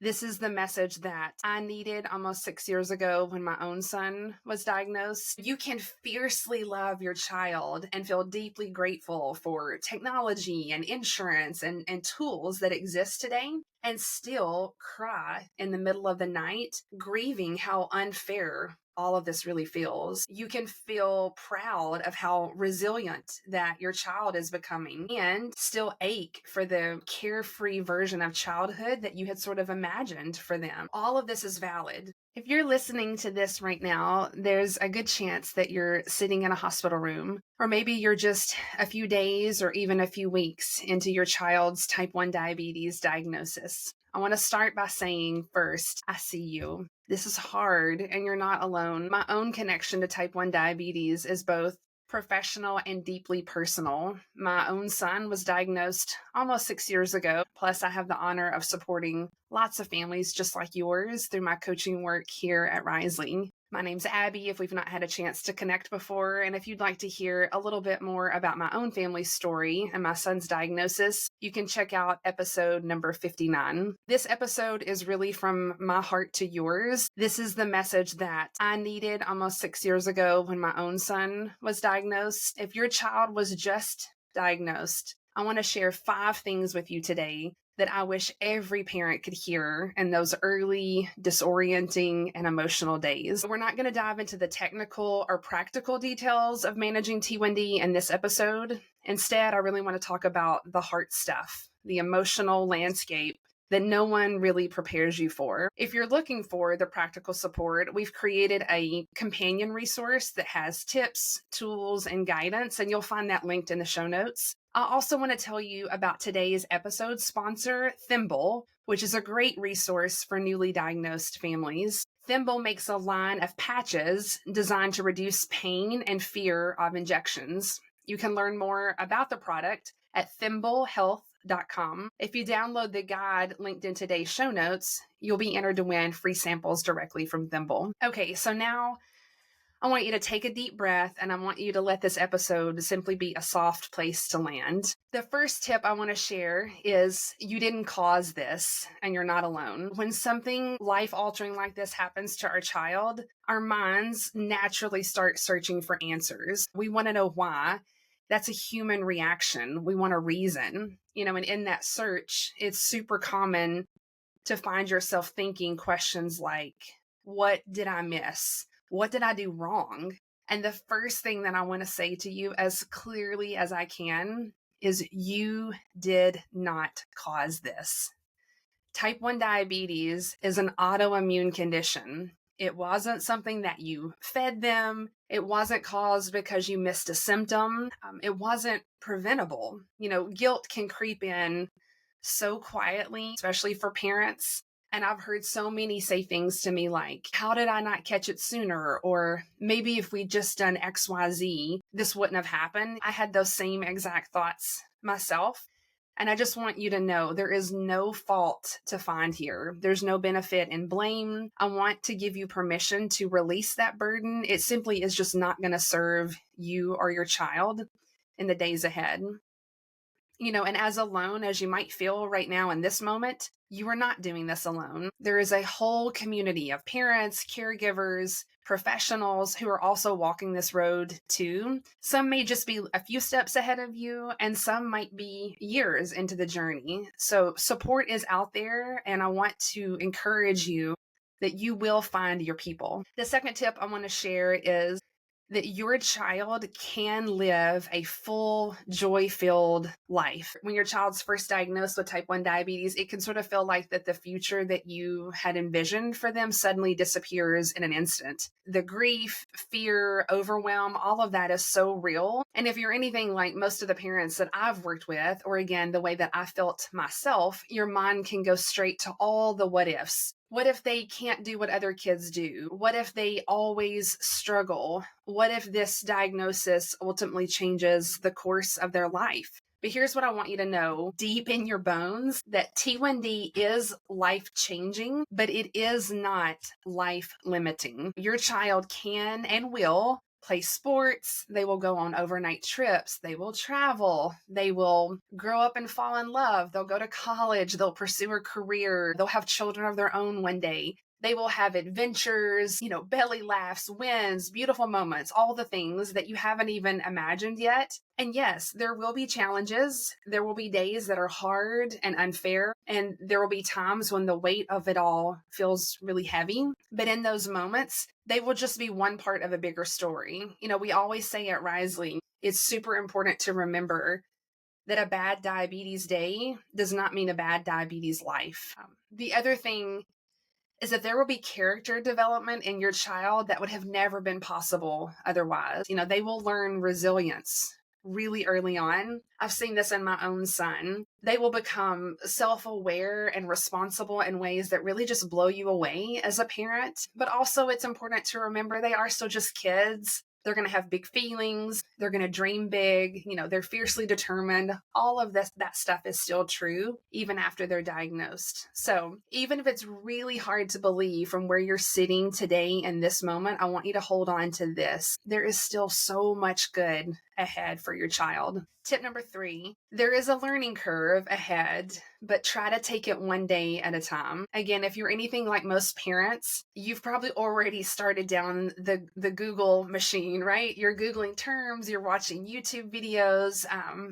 This is the message that I needed almost 6 years ago when my own son was diagnosed. You can fiercely love your child and feel deeply grateful for technology and insurance and tools that exist today, and still cry in the middle of the night, grieving how unfair all of this really feels. You can feel proud of how resilient that your child is becoming and still ache for the carefree version of childhood that you had sort of imagined for them. All of this is valid. If you're listening to this right now, there's a good chance that you're sitting in a hospital room, or maybe you're just a few days or even a few weeks into your child's type 1 diabetes diagnosis. I want to start by saying first, I see you. This is hard and you're not alone. My own connection to type 1 diabetes is both professional and deeply personal. My own son was diagnosed almost 6 years ago. Plus, I have the honor of supporting lots of families just like yours through my coaching work here at Risley. My name's Abby, if we've not had a chance to connect before, and if you'd like to hear a little bit more about my own family story and my son's diagnosis, you can check out episode number 59. This episode is really from my heart to yours. This is the message that I needed almost 6 years ago when my own son was diagnosed. If your child was just diagnosed, I want to share 5 things with you today that I wish every parent could hear in those early, disorienting, and emotional days. We're not going to dive into the technical or practical details of managing T1D in this episode. Instead, I really want to talk about the heart stuff, the emotional landscape that no one really prepares you for. If you're looking for the practical support, we've created a companion resource that has tips, tools, and guidance, and you'll find that linked in the show notes. I also want to tell you about today's episode sponsor, Thimble, which is a great resource for newly diagnosed families. Thimble makes a line of patches designed to reduce pain and fear of injections. You can learn more about the product at thimblehealth.com. If you download the guide linked in today's show notes, you'll be entered to win free samples directly from Thimble. Okay, so now I want you to take a deep breath and I want you to let this episode simply be a soft place to land. The first tip I want to share is you didn't cause this and you're not alone. When something life-altering like this happens to our child, our minds naturally start searching for answers. We want to know why. That's a human reaction. We want a reason, and in that search, it's super common to find yourself thinking questions like, what did I miss? What did I do wrong? And the first thing that I want to say to you as clearly as I can is you did not cause this. Type 1 diabetes is an autoimmune condition. It wasn't something that you fed them. It wasn't caused because you missed a symptom. It wasn't preventable. Guilt can creep in so quietly, especially for parents. And I've heard so many say things to me like, how did I not catch it sooner? Or maybe if we'd just done XYZ, this wouldn't have happened. I had those same exact thoughts myself. And I just want you to know there is no fault to find here. There's no benefit in blame. I want to give you permission to release that burden. It simply is just not going to serve you or your child in the days ahead. And as alone as you might feel right now in this moment, you are not doing this alone. There is a whole community of parents, caregivers, professionals who are also walking this road too. Some may just be a few steps ahead of you, and some might be years into the journey. So support is out there, and I want to encourage you that you will find your people. The second tip I want to share is that your child can live a full, joy-filled life. When your child's first diagnosed with type 1 diabetes, it can sort of feel like that the future that you had envisioned for them suddenly disappears in an instant. The grief, fear, overwhelm, all of that is so real. And if you're anything like most of the parents that I've worked with, or again, the way that I felt myself, your mind can go straight to all the what ifs. What if they can't do what other kids do? What if they always struggle? What if this diagnosis ultimately changes the course of their life? But here's what I want you to know deep in your bones, that T1D is life-changing, but it is not life-limiting. Your child can and will play sports. They will go on overnight trips. They will travel. They will grow up and fall in love. They'll go to college. They'll pursue a career. They'll have children of their own one day. They will have adventures, belly laughs, wins, beautiful moments, all the things that you haven't even imagined yet. And yes, there will be challenges. There will be days that are hard and unfair. And there will be times when the weight of it all feels really heavy. But in those moments, they will just be one part of a bigger story. We always say at Risley, it's super important to remember that a bad diabetes day does not mean a bad diabetes life. The other thing is that there will be character development in your child that would have never been possible otherwise. They will learn resilience really early on. I've seen this in my own son. They will become self-aware and responsible in ways that really just blow you away as a parent. But also it's important to remember they are still just kids. They're going to have big feelings. They're going to dream big. They're fiercely determined. All of that stuff is still true, even after they're diagnosed. So even if it's really hard to believe from where you're sitting today in this moment, I want you to hold on to this. There is still so much good ahead for your child. Tip number 3, there is a learning curve ahead, but try to take it one day at a time. Again, if you're anything like most parents, you've probably already started down the Google machine, right? You're Googling terms, you're watching YouTube videos.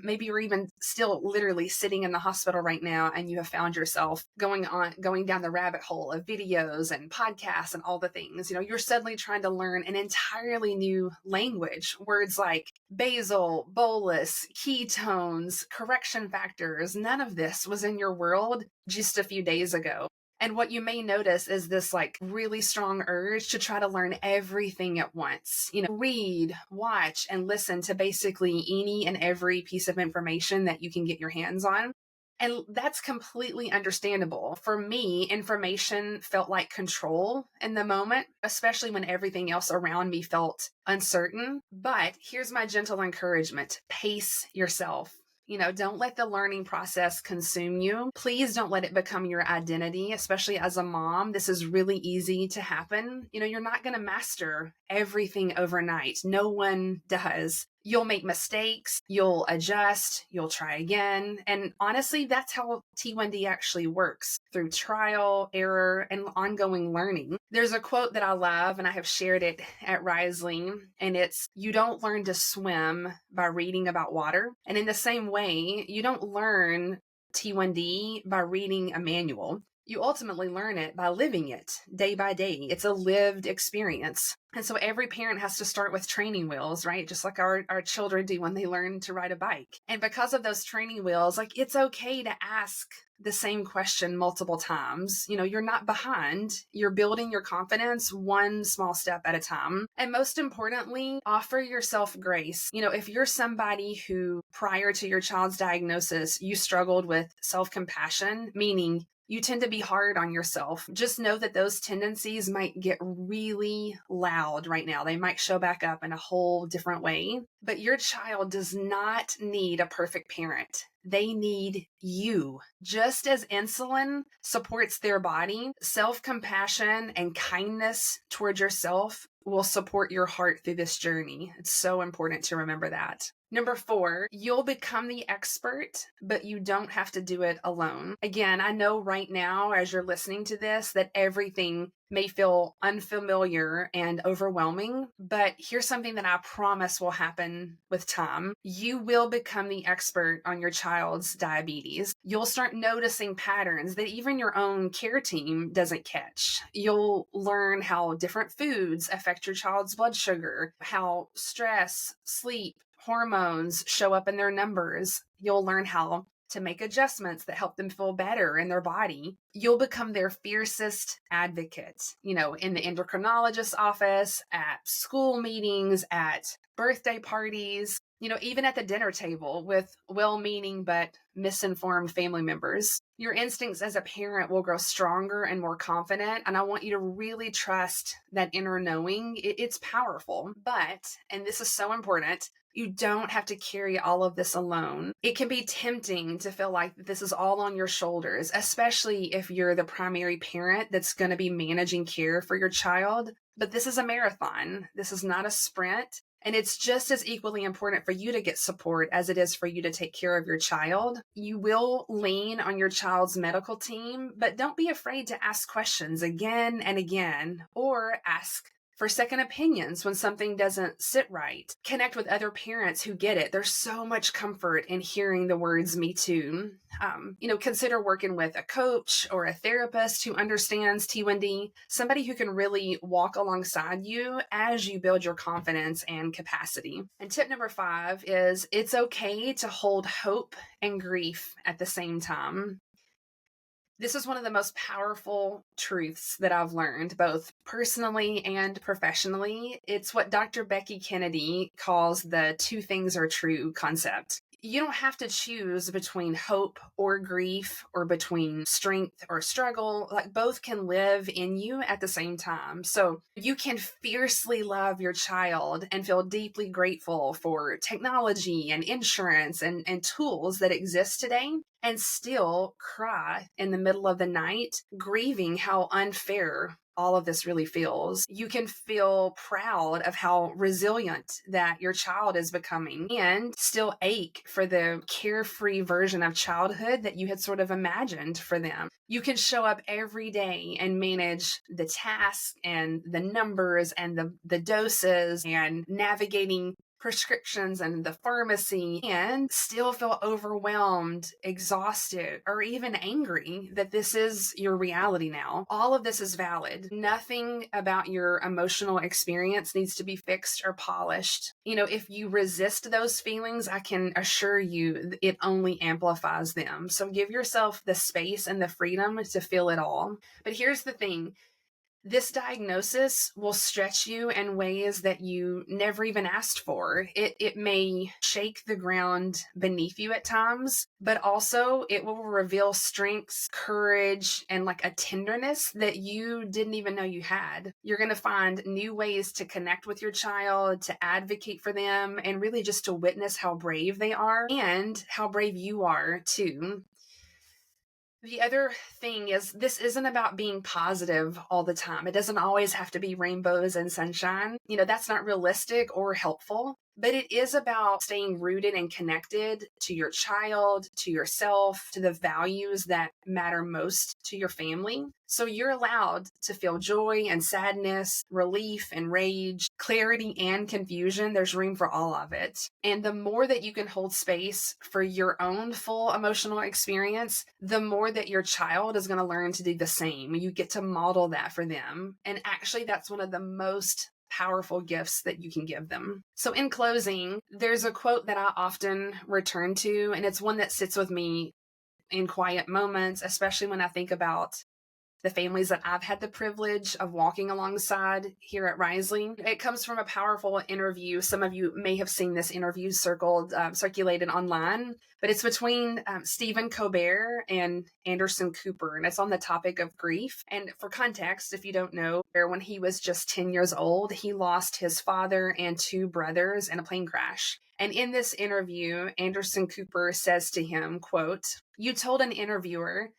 Maybe you're even still literally sitting in the hospital right now and you have found yourself going down the rabbit hole of videos and podcasts and all the things. You're suddenly trying to learn an entirely new language. Words like basal, bolus, ketones, correction factors, none of this was in your world just a few days ago. And what you may notice is this really strong urge to try to learn everything at once. Read, watch, and listen to basically any and every piece of information that you can get your hands on. And that's completely understandable. For me, information felt like control in the moment, especially when everything else around me felt uncertain. But here's my gentle encouragement. Pace yourself. Don't let the learning process consume you. Please don't let it become your identity, especially as a mom. This is really easy to happen. You're not going to master everything overnight. No one does. You'll make mistakes, you'll adjust, you'll try again. And honestly, that's how T1D actually works, through trial, error, and ongoing learning. There's a quote that I love, and I have shared it at Risley, and it's, you don't learn to swim by reading about water. And in the same way, you don't learn T1D by reading a manual. You ultimately learn it by living it day by day. It's a lived experience. And so every parent has to start with training wheels, right? Just like our children do when they learn to ride a bike. And because of those training wheels, it's okay to ask the same question multiple times. You're not behind. You're building your confidence one small step at a time. And most importantly, offer yourself grace. If you're somebody who prior to your child's diagnosis, you struggled with self-compassion, meaning you tend to be hard on yourself, just know that those tendencies might get really loud right now. They might show back up in a whole different way. But your child does not need a perfect parent. They need you. Just as insulin supports their body, self-compassion and kindness towards yourself will support your heart through this journey. It's so important to remember that. Number 4, you'll become the expert, but you don't have to do it alone. Again, I know right now, as you're listening to this, that everything may feel unfamiliar and overwhelming, but here's something that I promise will happen with time. You will become the expert on your child's diabetes. You'll start noticing patterns that even your own care team doesn't catch. You'll learn how different foods affect your child's blood sugar, how stress, sleep, hormones show up in their numbers. You'll learn how to make adjustments that help them feel better in their body. You'll become their fiercest advocate, in the endocrinologist's office, at school meetings, at birthday parties, even at the dinner table with well-meaning but misinformed family members. Your instincts as a parent will grow stronger and more confident. And I want you to really trust that inner knowing. It's powerful. But, and this is so important, you don't have to carry all of this alone. It can be tempting to feel like this is all on your shoulders, especially if you're the primary parent that's going to be managing care for your child. But this is a marathon. This is not a sprint. And it's just as equally important for you to get support as it is for you to take care of your child. You will lean on your child's medical team, but don't be afraid to ask questions again and again, or ask for second opinions when something doesn't sit right. Connect with other parents who get it. There's so much comfort in hearing the words "me too." Consider working with a coach or a therapist who understands T1D, somebody who can really walk alongside you as you build your confidence and capacity. And tip number 5 is it's okay to hold hope and grief at the same time. This is one of the most powerful truths that I've learned, both personally and professionally. It's what Dr. Becky Kennedy calls the 2 things are true concept. You don't have to choose between hope or grief or between strength or struggle. Like, both can live in you at the same time. So you can fiercely love your child and feel deeply grateful for technology and insurance and tools that exist today, and still cry in the middle of the night, grieving how unfair all of this really feels. You can feel proud of how resilient that your child is becoming and still ache for the carefree version of childhood that you had sort of imagined for them. You can show up every day and manage the tasks and the numbers and the doses and navigating prescriptions and the pharmacy and still feel overwhelmed, exhausted, or even angry that this is your reality now. All of this is valid. Nothing about your emotional experience needs to be fixed or polished. If you resist those feelings, I can assure you it only amplifies them. So give yourself the space and the freedom to feel it all. But here's the thing. This diagnosis will stretch you in ways that you never even asked for. It may shake the ground beneath you at times, but also it will reveal strengths, courage, and like a tenderness that you didn't even know you had. You're going to find new ways to connect with your child, to advocate for them, and really just to witness how brave they are and how brave you are too. The other thing is, this isn't about being positive all the time. It doesn't always have to be rainbows and sunshine. That's not realistic or helpful. But it is about staying rooted and connected to your child, to yourself, to the values that matter most to your family. So you're allowed to feel joy and sadness, relief and rage, clarity and confusion. There's room for all of it. And the more that you can hold space for your own full emotional experience, the more that your child is going to learn to do the same. You get to model that for them. And actually, that's one of the most powerful gifts that you can give them. So in closing, there's a quote that I often return to, and it's one that sits with me in quiet moments, especially when I think about the families that I've had the privilege of walking alongside here at Risley. It comes from a powerful interview. Some of you may have seen this interview circulated online, but it's between Stephen Colbert and Anderson Cooper, and it's on the topic of grief. And for context, if you don't know, when he was just 10 years old, he lost his father and 2 brothers in a plane crash. And in this interview, Anderson Cooper says to him, quote, "You told an interviewer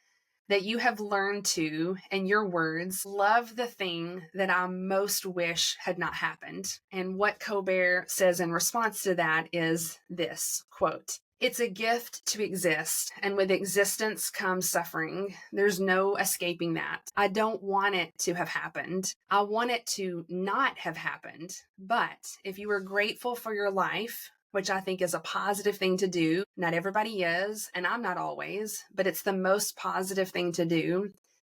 that you have learned to, in your words, love the thing that I most wish had not happened." And what Colbert says in response to that is this, quote, "It's a gift to exist, and with existence comes suffering. There's no escaping that. I don't want it to have happened. I want it to not have happened. But if you are grateful for your life, which I think is a positive thing to do. Not everybody is, and I'm not always, but it's the most positive thing to do.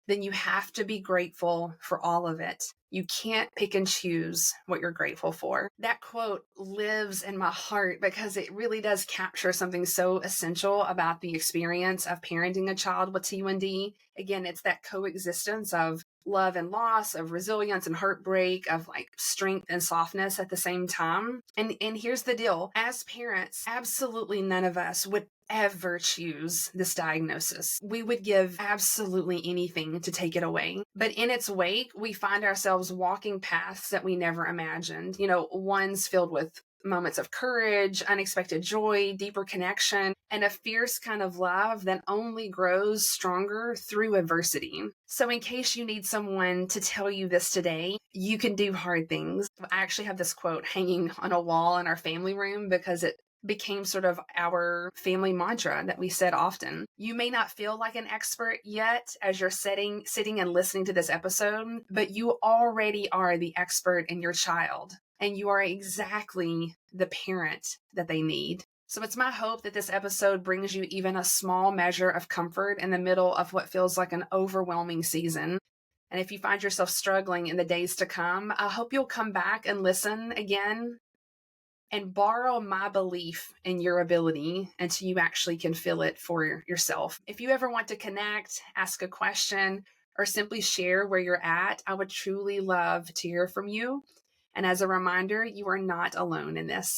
Then you have to be grateful for all of it. You can't pick and choose what you're grateful for." That quote lives in my heart because it really does capture something so essential about the experience of parenting a child with T1D. Again, it's that coexistence of love and loss, of resilience and heartbreak, of like strength and softness at the same time. And here's the deal. As parents, absolutely none of us would ever choose this diagnosis. We would give absolutely anything to take it away. But in its wake, we find ourselves walking paths that we never imagined. Ones filled with moments of courage, unexpected joy, deeper connection, and a fierce kind of love that only grows stronger through adversity. So, in case you need someone to tell you this today, you can do hard things. I actually have this quote hanging on a wall in our family room because it became sort of our family mantra that we said often. You may not feel like an expert yet as you're sitting and listening to this episode, but you already are the expert in your child, and you are exactly the parent that they need. So it's my hope that this episode brings you even a small measure of comfort in the middle of what feels like an overwhelming season. And if you find yourself struggling in the days to come, I hope you'll come back and listen again and borrow my belief in your ability until you actually can feel it for yourself. If you ever want to connect, ask a question, or simply share where you're at, I would truly love to hear from you. And as a reminder, you are not alone in this.